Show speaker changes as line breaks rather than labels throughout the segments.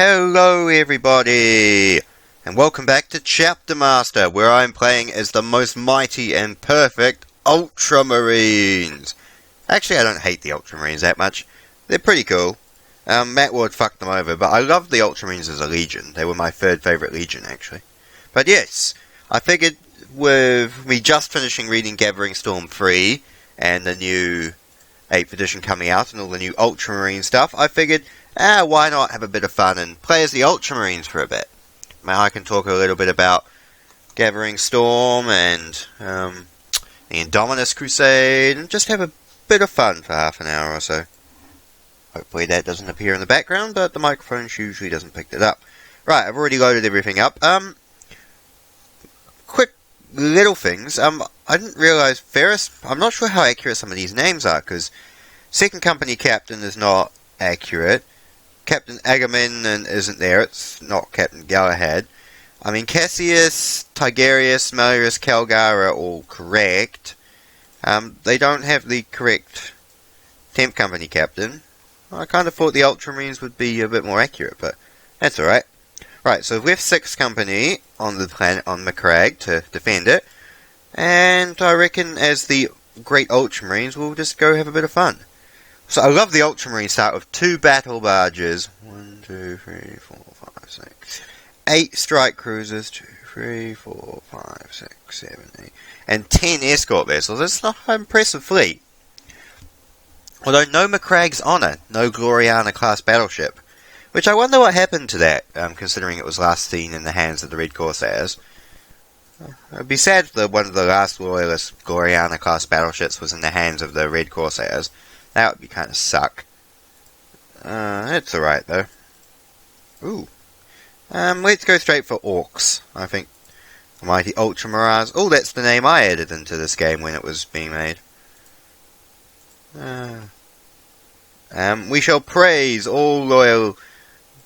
Hello everybody, and welcome back to Chapter Master, where I'm playing as the most mighty and perfect Ultramarines. Actually, I don't hate the Ultramarines that much. They're pretty cool. Matt Ward fucked them over, but I love the Ultramarines as a legion. They were my third favourite legion, actually. But yes, I figured with me just finishing reading Gathering Storm 3, and the new 8th edition coming out, and all the new Ultramarine stuff, I figured, why not have a bit of fun and play as the Ultramarines for a bit? I can talk a little bit about Gathering Storm and the Indominus Crusade, and just have a bit of fun for half an hour or so. Hopefully that doesn't appear in the background, but the microphone usually doesn't pick it up. Right, I've already loaded everything up. Quick little things. I didn't realise Ferris. I'm not sure how accurate some of these names are, because Second Company Captain is not accurate. Captain Agamemnon isn't there. It's not Captain Galahad. I mean, Cassius, Tigerius, Malleus, Calgar are all correct. They don't have the correct 10th Company Captain. I kind of thought the Ultramarines would be a bit more accurate, but that's alright. Right, so we've left 6th Company on the planet, on Macragge, to defend it. And I reckon as the great Ultramarines, we'll just go have a bit of fun. So I love the Ultramarine start with 2 battle barges. 1, 2, 3, 4, 5, 6. 8 strike cruisers. 2, 3, 4, 5, 6, 7, 8. And 10 escort vessels. It's not an impressive fleet. Although no Macragge's Honour, no Gloriana class battleship. Which I wonder what happened to that, considering it was last seen in the hands of the Red Corsairs. It'd be sad if one of the last Loyalist Gloriana class battleships was in the hands of the Red Corsairs. That would be kind of suck. It's alright though. Ooh. Let's go straight for Orcs, I think. The mighty Ultramarines. Oh, that's the name I added into this game when it was being made. We shall praise all loyal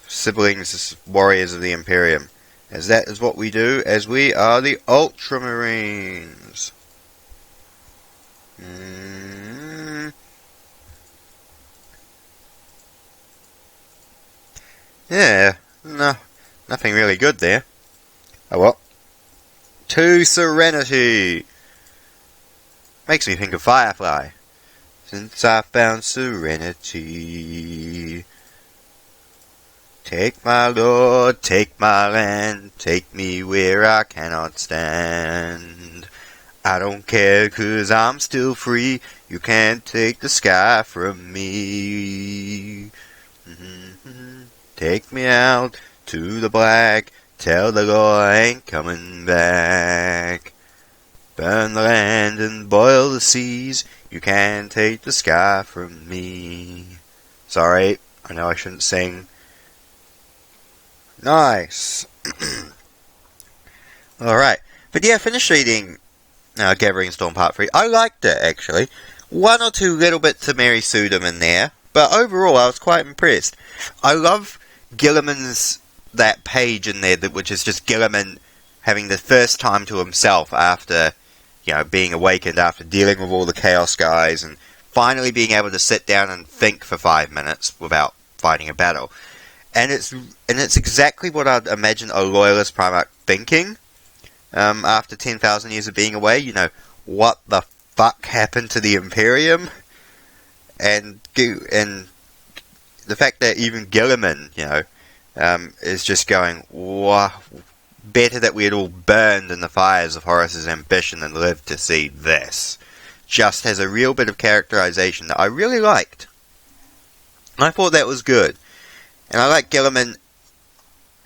siblings, warriors of the Imperium, as that is what we do, as we are the Ultramarines. Yeah, no, nothing really good there. Oh well. To Serenity! Makes me think of Firefly. Since I found serenity. Take my lord, take my land, take me where I cannot stand. I don't care 'cause I'm still free, you can't take the sky from me. Take me out to the black, tell the Lord I ain't coming back. Burn the land and boil the seas, you can't take the sky from me. Sorry, I know I shouldn't sing. Nice. Alright, but yeah, finished reading Gathering Storm Part 3. I liked it, actually. 1 or 2 little bits of Mary Sudom in there, but overall I was quite impressed. I love Gilliman's, that page in there, which is just Gilliman having the first time to himself after, being awakened after dealing with all the Chaos guys, and finally being able to sit down and think for 5 minutes without fighting a battle. And it's exactly what I'd imagine a Loyalist Primarch thinking, after 10,000 years of being away. What the fuck happened to the Imperium? And the fact that even Gilliman, is just going, wow, better that we had all burned in the fires of Horus's ambition and lived to see this. Just has a real bit of characterization that I really liked. I thought that was good. And I like Gilliman,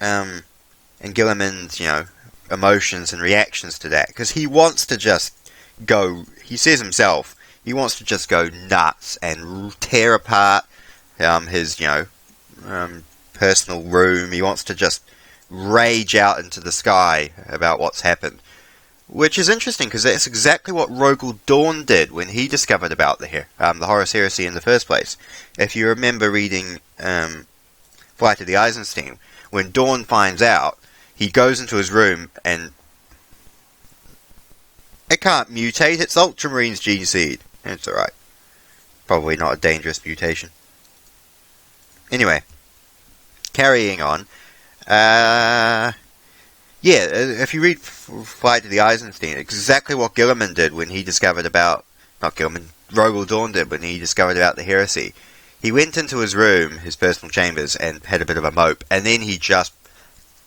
and Gilliman's, emotions and reactions to that. Because he wants to just go, he says himself, he wants to just go nuts and tear apart his, personal room. He wants to just rage out into the sky about what's happened. Which is interesting, because that's exactly what Rogel Dawn did when he discovered about the Horus Heresy in the first place. If you remember reading Flight of the Eisenstein, when Dawn finds out, he goes into his room and it can't mutate, it's Ultramarines gene seed. It's alright. Probably not a dangerous mutation. Anyway, carrying on, if you read Flight to the Eisenstein, exactly what Gilliman did when he discovered about, not Gilliman, Rogal Dawn did when he discovered about the heresy. He went into his room, his personal chambers, and had a bit of a mope, and then he just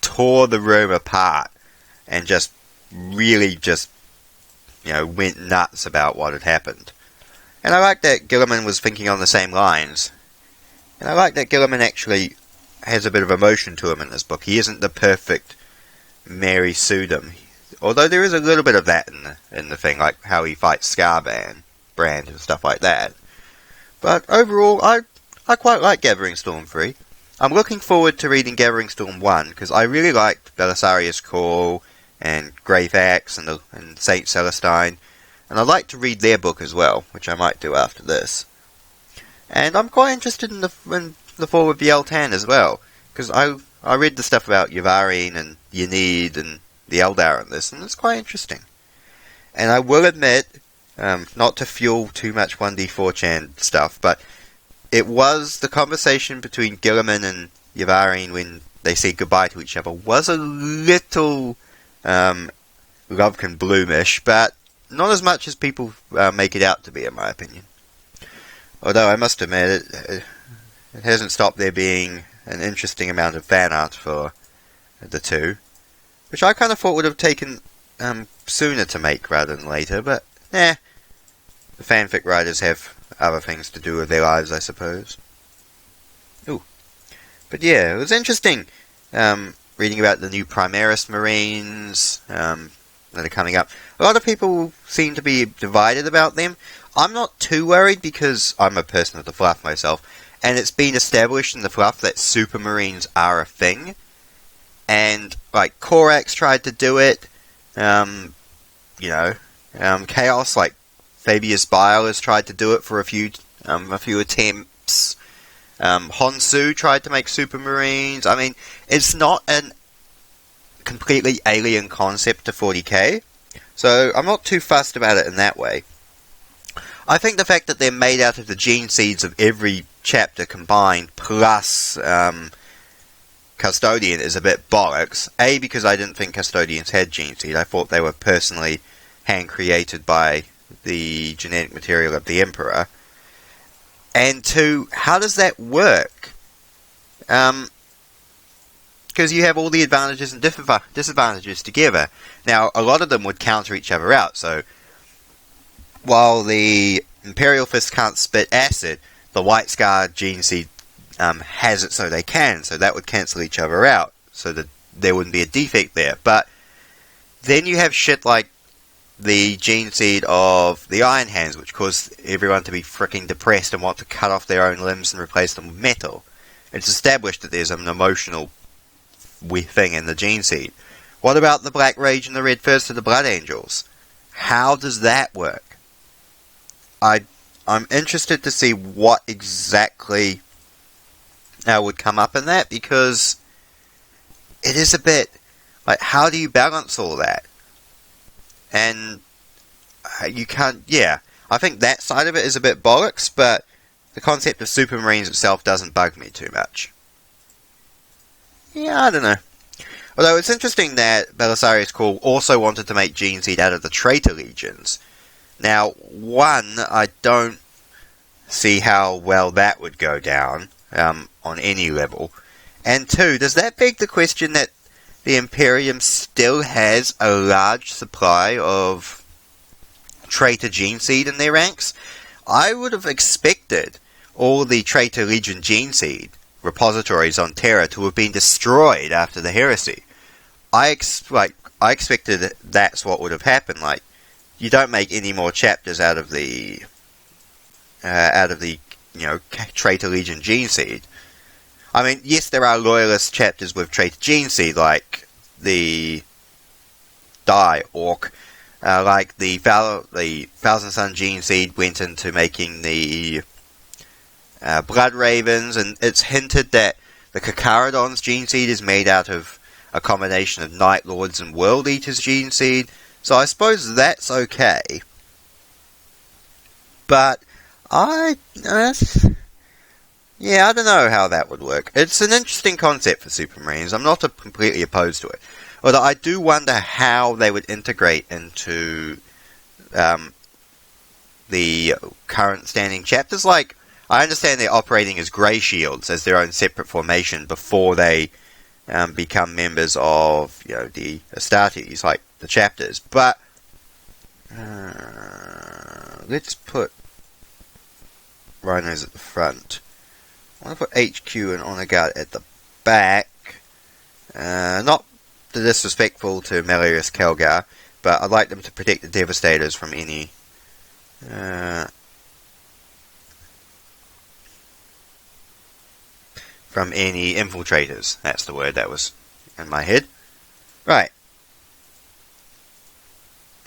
tore the room apart, and just really just, went nuts about what had happened. And I like that Gilliman was thinking on the same lines. And I like that Gilliman actually has a bit of emotion to him in this book. He isn't the perfect Mary Sudom, although there is a little bit of that in the thing, like how he fights Brand and stuff like that. But overall, I quite like Gathering Storm 3. I'm looking forward to reading Gathering Storm 1, because I really liked Belisarius Call and Grave Axe and Saint Celestine, and I'd like to read their book as well, which I might do after this. And I'm quite interested in the Fall of the Eltan as well, because I read the stuff about Yvarin and Yenid and the Eldar in this, and it's quite interesting. And I will admit, not to fuel too much 1D4chan stuff, but it was the conversation between Gilliman and Yvarin when they said goodbye to each other was a little Lovecraft Bloomish, but not as much as people make it out to be, in my opinion. Although I must admit, it hasn't stopped there being an interesting amount of fan art for the two, which I kind of thought would have taken sooner to make rather than later, but the fanfic writers have other things to do with their lives, I suppose. Ooh. But yeah, it was interesting reading about the new Primaris Marines that are coming up. A lot of people seem to be divided about them. I'm not too worried because I'm a person of the fluff myself, and it's been established in the fluff that Supermarines are a thing. And, like, Korax tried to do it, Chaos, like, Fabius Bile has tried to do it for a few attempts. Honsu tried to make Supermarines. I mean, it's not a completely alien concept to 40k, so I'm not too fussed about it in that way. I think the fact that they're made out of the gene seeds of every chapter combined, plus Custodian, is a bit bollocks. A, because I didn't think Custodians had gene seed. I thought they were personally hand-created by the genetic material of the Emperor. And two, how does that work? Because you have all the advantages and disadvantages together. Now, a lot of them would counter each other out, so while the Imperial Fist can't spit acid, the White Scar gene seed has it so they can, so that would cancel each other out, so that there wouldn't be a defect there. But then you have shit like the gene seed of the Iron Hands, which cause everyone to be freaking depressed and want to cut off their own limbs and replace them with metal. It's established that there's an emotional thing in the gene seed. What about the Black Rage and the Red Fist of the Blood Angels? How does that work? I'm interested to see what exactly would come up in that, because it is a bit like, how do you balance all that? And you can't, I think that side of it is a bit bollocks, but the concept of Supermarines itself doesn't bug me too much. Yeah, I don't know. Although it's interesting that Belisarius Call also wanted to make Gene Seed out of the Traitor Legions. Now, one, I don't see how well that would go down on any level. And two, does that beg the question that the Imperium still has a large supply of Traitor Gene Seed in their ranks? I would have expected all the Traitor Legion Gene Seed repositories on Terra to have been destroyed after the heresy. I expected that's what would have happened. Like, you don't make any more chapters out of the Traitor Legion Gene Seed. I mean, yes, there are loyalist chapters with Traitor Gene Seed, like the Die Orc, like the Thousand Sun Gene Seed went into making the Blood Ravens, and it's hinted that the Kakaradon's Gene Seed is made out of a combination of Night Lords and World Eaters Gene Seed, so I suppose that's okay. But Yeah, I don't know how that would work. It's an interesting concept for Supermarines. I'm not completely opposed to it. Although I do wonder how they would integrate into the current standing chapters. Like, I understand they're operating as Grey Shields, as their own separate formation, before they become members of, the Astartes, like the chapters. But let's put Rhinos at the front. I want to put HQ and Honor Guard at the back. Not disrespectful to Malleus Calgar, but I'd like them to protect the Devastators from any infiltrators. That's the word that was in my head. Right.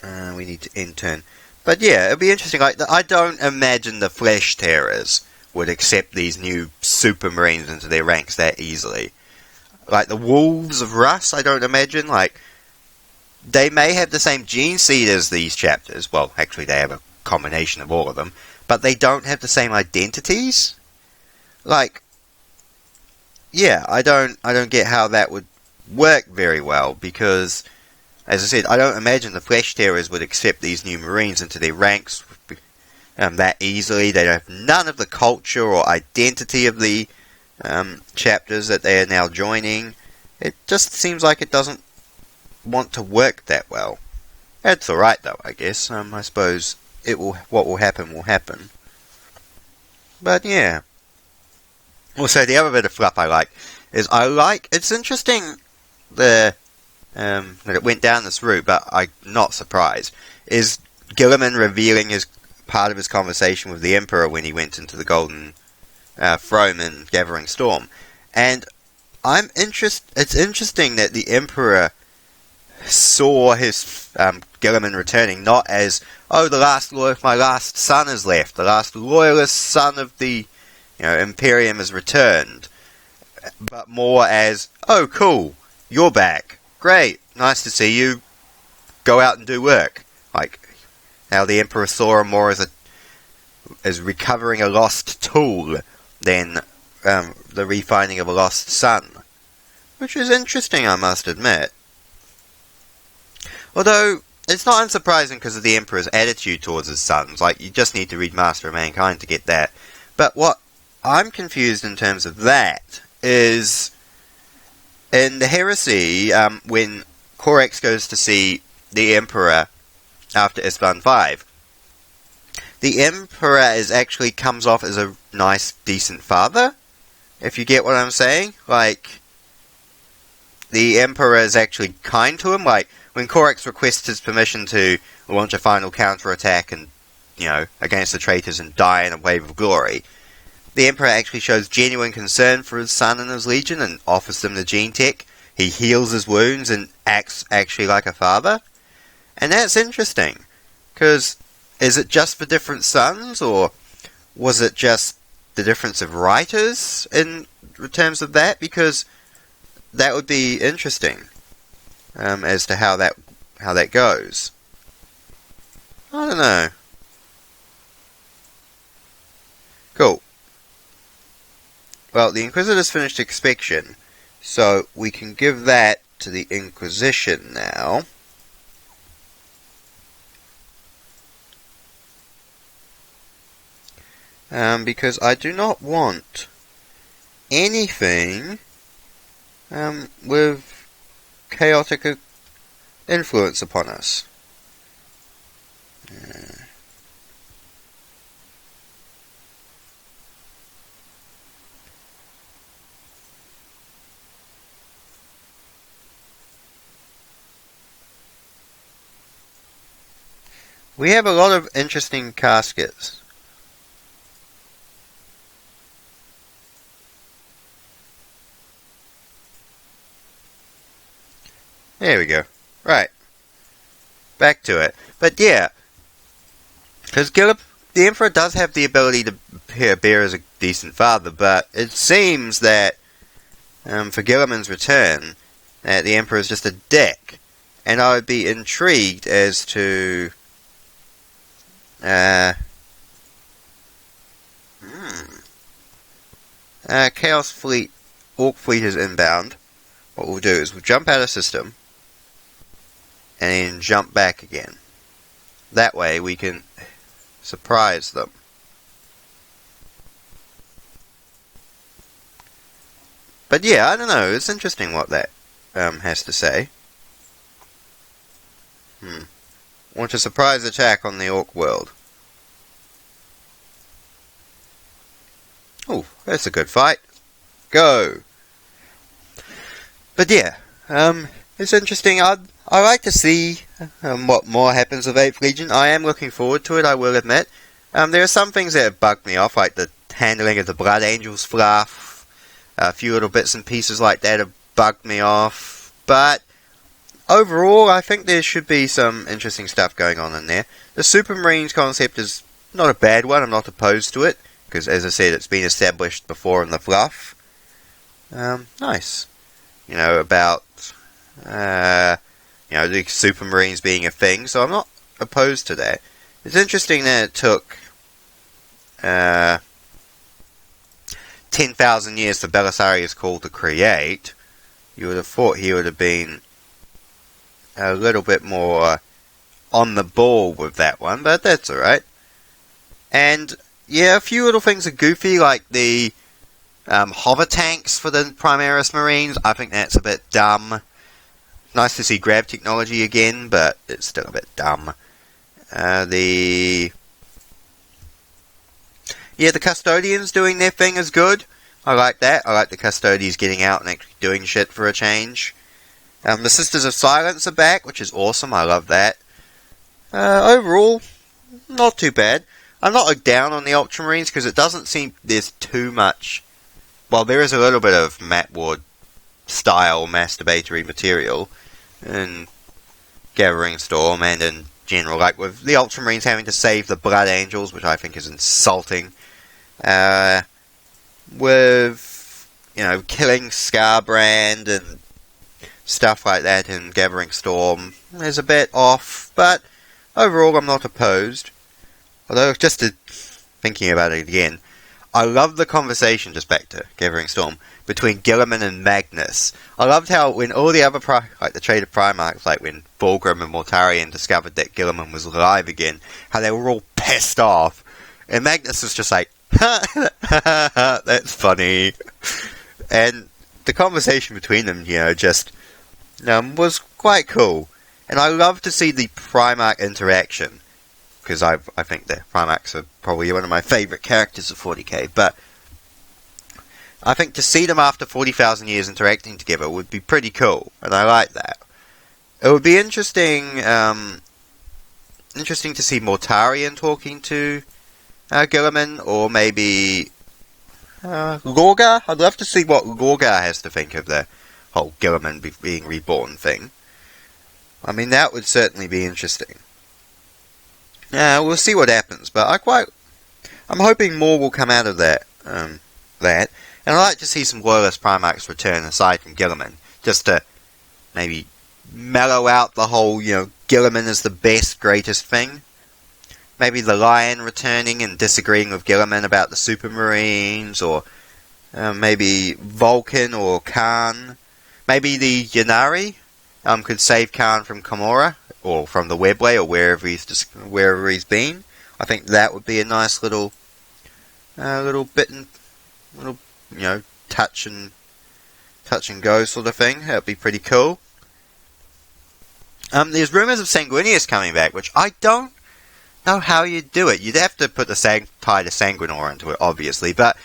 We need to intern. But yeah, it'll be interesting. Like, I don't imagine the Flesh Terrors would accept these new Supermarines into their ranks that easily. Like, the Wolves of Russ, I don't imagine. Like, they may have the same gene seed as these chapters. Well, actually, they have a combination of all of them. But they don't have the same identities. Like, yeah, I don't get how that would work very well, because, as I said, I don't imagine the Flesh Terrors would accept these new Marines into their ranks that easily. They have none of the culture or identity of the chapters that they are now joining. It just seems like it doesn't want to work that well. That's alright though, I guess. I suppose what will happen. But yeah. Also, the other bit of fluff I like is it's interesting that it went down this route, but I'm not surprised, is Gilliman revealing part of his conversation with the Emperor when he went into the Golden Throne in Gathering Storm. And it's interesting that the Emperor saw his Gilliman returning not as, oh, my last son is left, the last loyalist son of the Imperium has returned, but more as, oh, cool, you're back, great, nice to see you, go out and do work. Like, how the Emperor saw him more as recovering a lost tool than the refinding of a lost son. Which is interesting, I must admit. Although, it's not unsurprising because of the Emperor's attitude towards his sons. Like, you just need to read Master of Mankind to get that. But what I'm confused in terms of that is, in the Heresy, when Corax goes to see the Emperor after Isban 5, the Emperor actually comes off as a nice, decent father, if you get what I'm saying. Like, the Emperor is actually kind to him. Like, when Corax requests his permission to launch a final counterattack and, against the traitors and die in a wave of glory, the Emperor actually shows genuine concern for his son and his legion and offers them the gene tech. He heals his wounds and acts actually like a father. And that's interesting, because is it just for different sons, or was it just the difference of writers in terms of that? Because that would be interesting as to how that goes. I don't know. Cool. Well, the Inquisitors finished Inspection, so we can give that to the Inquisition now. Because I do not want anything with chaotic influence upon us. We have a lot of interesting caskets. There we go. Right. Back to it. But yeah, because the Emperor does have the ability to appear as a decent father, but it seems that for Gilliman's return, the Emperor is just a dick. And I would be intrigued as to Chaos Fleet, Orc Fleet is inbound. What we'll do is we'll jump out of system and then jump back again. That way we can surprise them. But yeah, I don't know, it's interesting what that has to say. Want a surprise attack on the Orc world. Oh, that's a good fight. Go! But yeah, it's interesting. I like to see what more happens with 8th Legion. I am looking forward to it, I will admit. There are some things that have bugged me off, like the handling of the Blood Angels fluff. A few little bits and pieces like that have bugged me off. But overall, I think there should be some interesting stuff going on in there. The Supermarines concept is not a bad one. I'm not opposed to it, because as I said, it's been established before in the fluff. Nice. You know, about the Supermarines being a thing, so I'm not opposed to that. It's interesting that it took 10,000 years for Belisarius Call to create. You would have thought he would have been a little bit more on the ball with that one, but that's alright. And yeah, a few little things are goofy, like the hover tanks for the Primaris Marines. I think that's a bit dumb. Nice to see grab technology again, but it's still a bit dumb. The Custodians doing their thing is good. I like that. I like the Custodians getting out and actually doing shit for a change. The Sisters of Silence are back, which is awesome. I love that. Overall, not too bad. I'm not down on the Ultramarines because it doesn't seem there's too much. Well, there is a little bit of Matt Ward style masturbatory material in Gathering Storm and in general, like with the Ultramarines having to save the Blood Angels, which I think is insulting. With, killing Scarbrand and stuff like that in Gathering Storm is a bit off, but overall I'm not opposed. Although, just thinking about it again, I love the conversation, just back to Gathering Storm, between Gilliman and Magnus. I loved how when all the other, like the Trade of Primarchs, like when Fulgrim and Mortarion discovered that Gilliman was alive again, how they were all pissed off. And Magnus was just like, that's funny. And the conversation between them, was quite cool. And I love to see the Primarch interaction, because I think the Primarchs are probably one of my favourite characters of 40k, but I think to see them after 40,000 years interacting together would be pretty cool, and I like that. It would be interesting to see Mortarion talking to Gilliman, or maybe Lorgar. I'd love to see what Lorgar has to think of the whole Gilliman being reborn thing. I mean, that would certainly be interesting. We'll see what happens, but I'm hoping more will come out of that. And I'd like to see some Loyalist Primarchs return aside from Gilliman, just to maybe mellow out the whole, Gilliman is the best, greatest thing. Maybe the Lion returning and disagreeing with Gilliman about the Supermarines, or maybe Vulcan or Khan. Maybe the Yanari could save Khan from Komora, or from the Webway, or wherever he's been. I think that would be a nice little bit, touch and go sort of thing. That'd be pretty cool. There's rumours of Sanguinius coming back, which I don't know how you'd do it. You'd have to put the tie to Sanguinor into it, obviously, but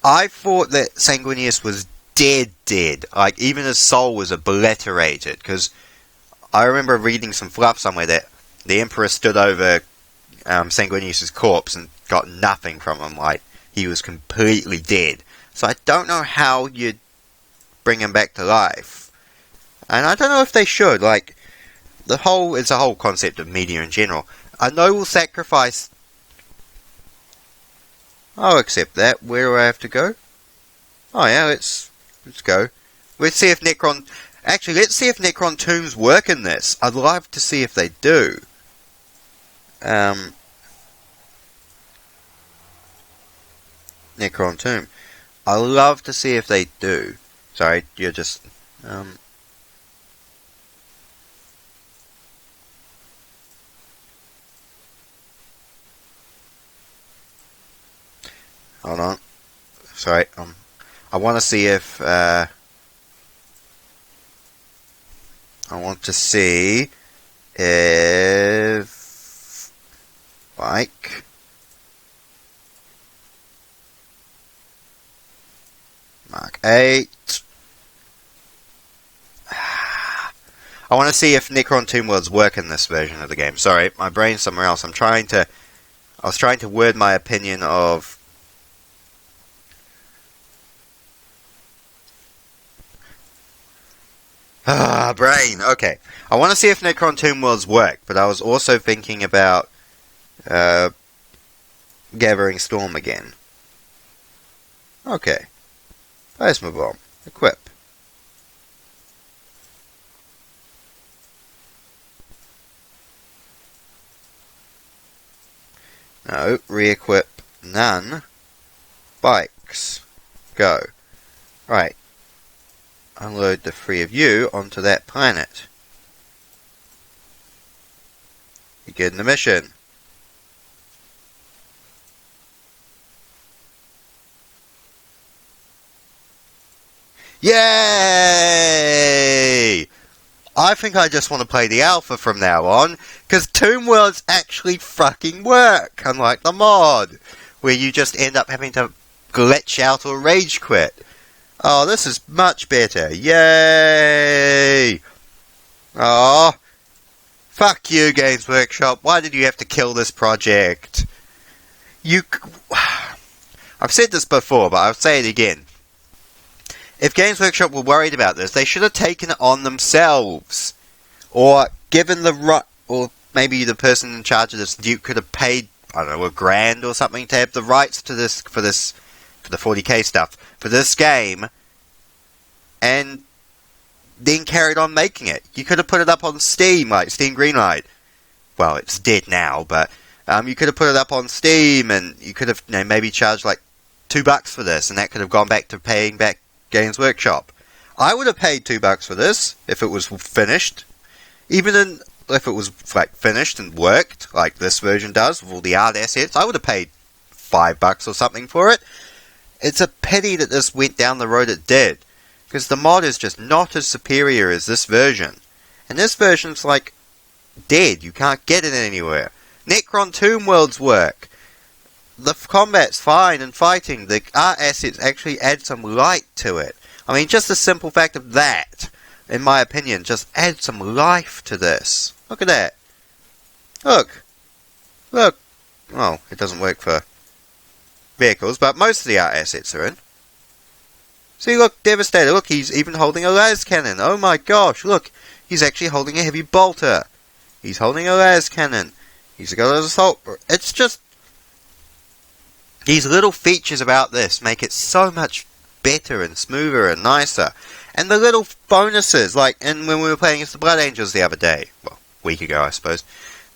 I thought that Sanguinius was dead. Like, even his soul was obliterated, because I remember reading some fluff somewhere that the Emperor stood over Sanguinius' corpse and got nothing from him, like, he was completely dead. So I don't know how you'd bring him back to life. And I don't know if they should, like, it's a whole concept of media in general. A noble sacrifice, I'll accept that. Where do I have to go? Oh yeah, let's go. Let's see if Necron tombs work in this. I'd love to see if they do. Necron tomb. I love to see if they do. Sorry, you're just... hold on. Sorry, I want to see if... I want to see if... Like... Mark 8. I want to see if Necron Tomb Worlds work in this version of the game. Sorry, my brain's somewhere else. I was trying to word my opinion of... brain. Okay. I want to see if Necron Tomb Worlds work, but I was also thinking about Gathering Storm again. Okay. Plasma Bomb. Equip. No. Re-equip. None. Bikes. Go. Right. Unload the 3 of you onto that planet. Begin the mission. Yay! I think I just want to play the alpha from now on, because Tomb Worlds actually fucking work, unlike the mod, where you just end up having to glitch out or rage quit. Oh, this is much better. Yay! Oh, fuck you, Games Workshop. Why did you have to kill this project? I've said this before, but I'll say it again. If Games Workshop were worried about this, they should have taken it on themselves. Or given the right... Or maybe the person in charge of this Duke could have paid, I don't know, $1,000 or something to have the rights to this... For the 40k stuff. For this game. And then carried on making it. You could have put it up on Steam, like Steam Greenlight. Well, it's dead now, but... you could have put it up on Steam, and you could have, maybe charged like $2 for this, and that could have gone back to paying back Games Workshop. I would have paid $2 for this if it was finished. Even if it was like finished and worked, like this version does, with all the art assets, I would have paid $5 or something for it. It's a pity that this went down the road it did, because the mod is just not as superior as this version. And this version's like dead. You can't get it anywhere. Necron Tomb Worlds work. The combat's fine and fighting. The art assets actually add some light to it. I mean, just the simple fact of that, in my opinion, just adds some life to this. Look at that. Look. Look. Well, it doesn't work for vehicles, but most of the art assets are in. See, look, Devastator. Look, he's even holding a las cannon. Oh my gosh, look. He's actually holding a heavy bolter. He's holding a las cannon. He's got an assault. It's just... These little features about this make it so much better and smoother and nicer. And the little bonuses, like when we were playing against the Blood Angels the other day, well, a week ago I suppose,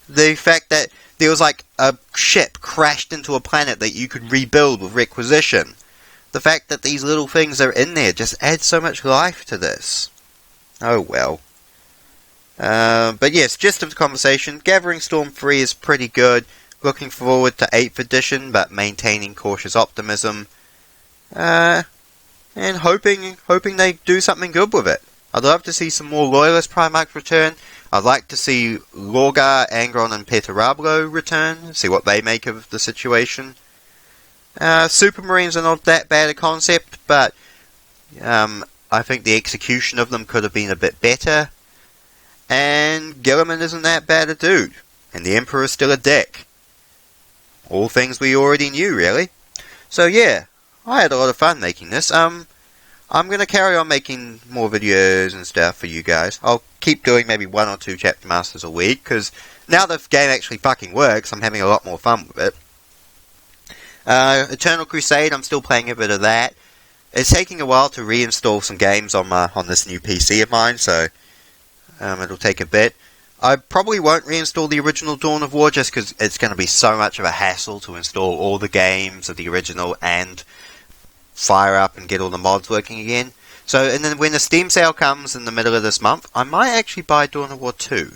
the fact that there was like a ship crashed into a planet that you could rebuild with requisition. The fact that these little things are in there just adds so much life to this. Oh well. But yes, gist of the conversation, Gathering Storm 3 is pretty good. Looking forward to 8th edition, but maintaining cautious optimism. And hoping they do something good with it. I'd love to see some more Loyalist Primarchs return. I'd like to see Lorgar, Angron, and Petarablo return. See what they make of the situation. Supermarines are not that bad a concept, but I think the execution of them could have been a bit better. And Gilliman isn't that bad a dude. And the Emperor's still a dick. All things we already knew, really. So yeah, I had a lot of fun making this. I'm going to carry on making more videos and stuff for you guys. I'll keep doing maybe 1 or 2 Chapter Masters a week, because now the game actually fucking works, I'm having a lot more fun with it. Eternal Crusade, I'm still playing a bit of that. It's taking a while to reinstall some games on this new PC of mine, so it'll take a bit. I probably won't reinstall the original Dawn of War just because it's going to be so much of a hassle to install all the games of the original and fire up and get all the mods working again. So, and then when the Steam sale comes in the middle of this month, I might actually buy Dawn of War 2.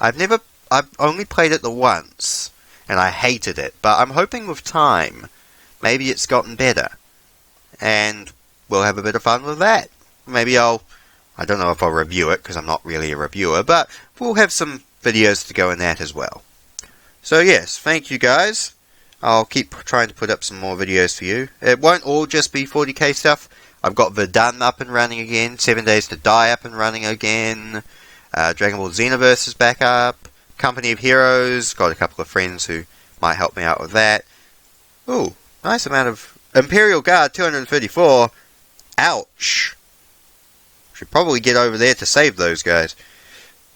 I've only played it the once, and I hated it, but I'm hoping with time, maybe it's gotten better, and we'll have a bit of fun with that. Maybe I don't know if I'll review it, because I'm not really a reviewer, but we'll have some videos to go in that as well. So yes, thank you guys. I'll keep trying to put up some more videos for you. It won't all just be 40k stuff. I've got Verdun up and running again, 7 Days to Die up and running again, Dragon Ball Xenoverse is back up, Company of Heroes, got a couple of friends who might help me out with that. Ooh, nice amount of Imperial Guard, 234. Ouch. Should probably get over there to save those guys.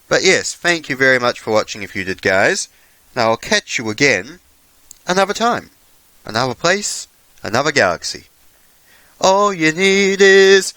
But yes, thank you very much for watching if you did, guys. Now I'll catch you again another time, another place, another galaxy. All you need is